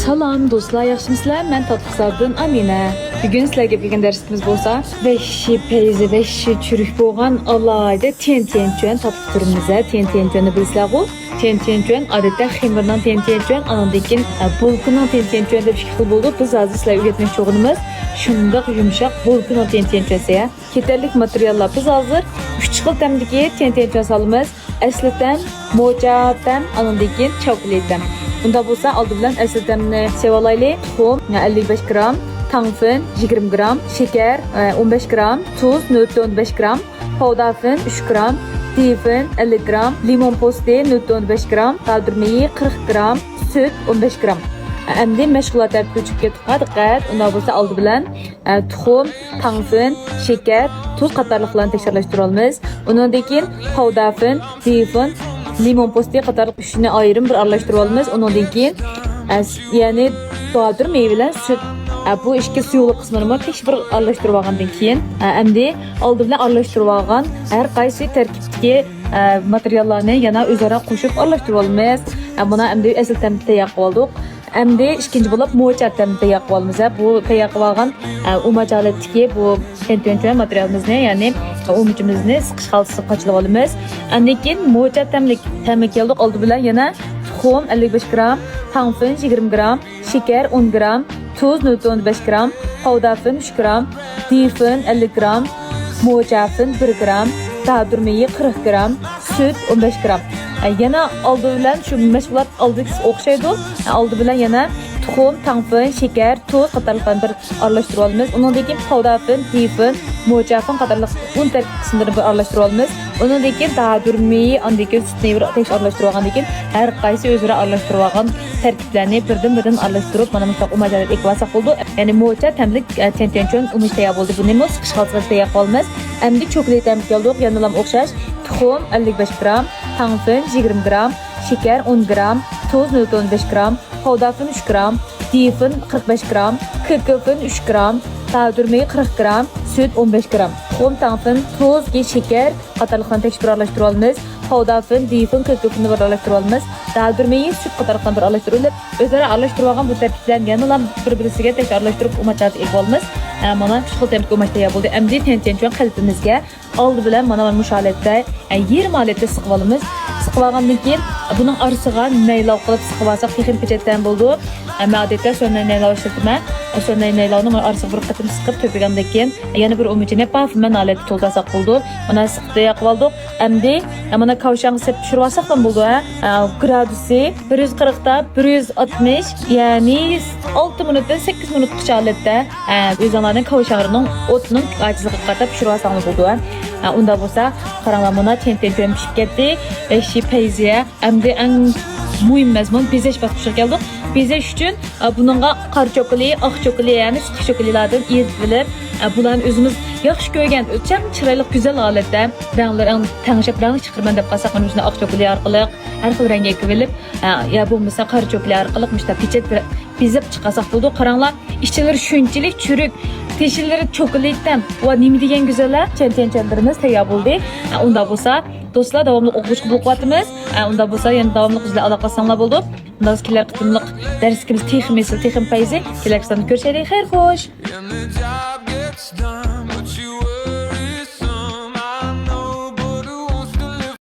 Salam do'stlar, yaxshimisizlar? Men Tatbiqzoddan Amina. Bugun sizlarga bergan darsimiz bo'lsa, 5 peyzi, 5 churuk bo'lgan alayda ten-ten-chön tatbiq turimizda ten-ten-chönni bilsizlar-ku. Ten-ten-chön odatda xemirdan ten-ten-chön, andan keyin bulkning ten-ten-chön deb ikki xil bo'ldi. Biz hozir sizlarga o'rgatmoqchi bo'lganimiz shundoq yumshoq bulkning ten-ten-chönsiga. Ketarlik materiallar biz hozir 3 xil tamdagi ten-ten-chön solamiz. Aslidan, mo'jadan, andan keyin chokoladdan. Bunda bo'lsa oldi bilan aslidanni sevalaylik. Tuxum 55 gram, tangfin 20 gram, shakar 15 gram, tuz 0.15 gram, powderfin 3 gram, difin 50 gram, limon po'sti 0.15 gram, kaldırmayı 40 gram, süt 15 gram. Endi mashg'ulotga ko'chib ketdik. Diqqat, unda bo'lsa oldi bilan tuxum, tangfin, shakar, tuz qatorliqlarni tekshirlashtiramiz. Undan keyin powderfin, difin, limon po'sti qatorliq ishni ayrim bir aralashtirib olamiz. Undan keyin ya'ni to'ldir meyvelar süt bu ishga suyuqlik qismini tez bir aralashtirib olgandan keyin endi oldi bilan aralashtirib olgan har qaysi tarkibdagi materiallarni yana o'zaro qo'shib aralashtirib olamiz. Buni endi asl tamda yaqib oldik. Endi ikkinchi bo'lib mo'cha tamda yaqib olamiz. Bu yaqib olgan umachalatdagi bu ten-ten-chön materialimizni, ya'ni umuchimizni siqish xaltasi qochilib olamiz. Endi keyin mo'cha tamga keldik. Oldi bilan yana tuxum 55 gram, tangfin 20 gram, shakar 10 gram, tuz 0.15 gram, powderfin 3 gram, difin 50 gram, mo'chafin 1 gram, kaldırmayı 40 gram, süt 15 gram. Yana oldi bilan shu mashg'ulot oldiki o'xshaydi. Oldi bilan yana tuxum, tangfin, shakar, tuz qatorliqlarni bir aralashtirib olamiz. Undan keyin powderfin, difin, mo'chafin qatorliq un tarkib qismlarini bir aralashtirib olamiz. Undan keyin kaldırmayı, undan keyin sütni bir aralashtirib olgandan keyin har qaysi o'zaro aralashtirib olgan tarkiblarni birdan aralashtirib mana bunday umachalat ekvasak bo'ldi. Ya'ni mo'cha tamlik ten-ten-chön umishda bo'ldi. Buni mos qishqalsida yaqib olamiz. Endi chokolat ham keldik, yana ham o'xshash. Tuxum 55 gram, tangfin 20 gram, shakar 10 gram, tuz 0.15 gram, powderfin 3 gram, difin 45 gram, kakofin 3 gram, kaldırmayı 40 gram, süt 15 gram. Tuxum, tangfin, tuz, shakar qatorliqlarni tekshirib aralashtirib olamiz. Powderfin, difin, kakofinni bir aralashtirib olamiz. Kaldırmayı süt qatorliqlarni bir aralashtirib, o'zaro aralashtirib olgan bu tarkiblarni yana bir-birisiga tekrar aralashtirib umachalat ekib olamiz. Mana shu xil tarkib umachalat bo'ldi. Endi ten-ten-chön qalbimizga oldi bilan mana bu holatda 20 holatda siqib olamiz. Siqib olgandan keyin buning orasiga naylov qilib siqib olsak texnik pechetdan bo'ldi. Odatda sondan naylov ishlataman. Sondan naylovni orasiga bir qatim siqib to'plagandan keyin yana bir umuchini parfümman holatda to'ldirsak bo'ldi. Mana siqib yaqib oldik. Endi mana kavshang sepib pishirib olsak ham bo'ldi. Gradusi 140 da 160, ya'ni 6 minutdan 8 minutgacha holatda o'zinglarning kavshangning o'tining ajizligiga qarab pishirib olsangiz bo'ldi. Unda bo'lsa qaranglar, mana ten-ten-chön pishib ketdi. Eshi peyziya endi eng muhim mazmun bezash bosqichiga keldik. Bezash uchun buningga qora chokolad, oq chokolad, ya'ni sut chokoladlardan eritib, bularni o'zimiz yaxshi ko'rgan, o'cham chiroyli go'zal holatda ranglar tanishib rang chiqarman deb qolsak, mana shunday oq chokolad orqali har xil rangga ko'rilib, ya bo'lmasa qora chokolad orqali mishta pechet bezab chiqarsak bo'ldi. Qaranglar, ishchilari shunchalik churuk, teshillari chokoladdan va nima degan go'zallar ten-ten-chönlarimiz tayyor bo'ldi. Unda bo'lsa do'stlar davomli o'qishga bo'lyapmiz. Unda bo'lsa yana davomli bizlar aloqalasanglar bo'ldi. Bundan kelar qitimliq darsimiz texnik payzi kelar ko'rishaylik. Xayr, xo'sh.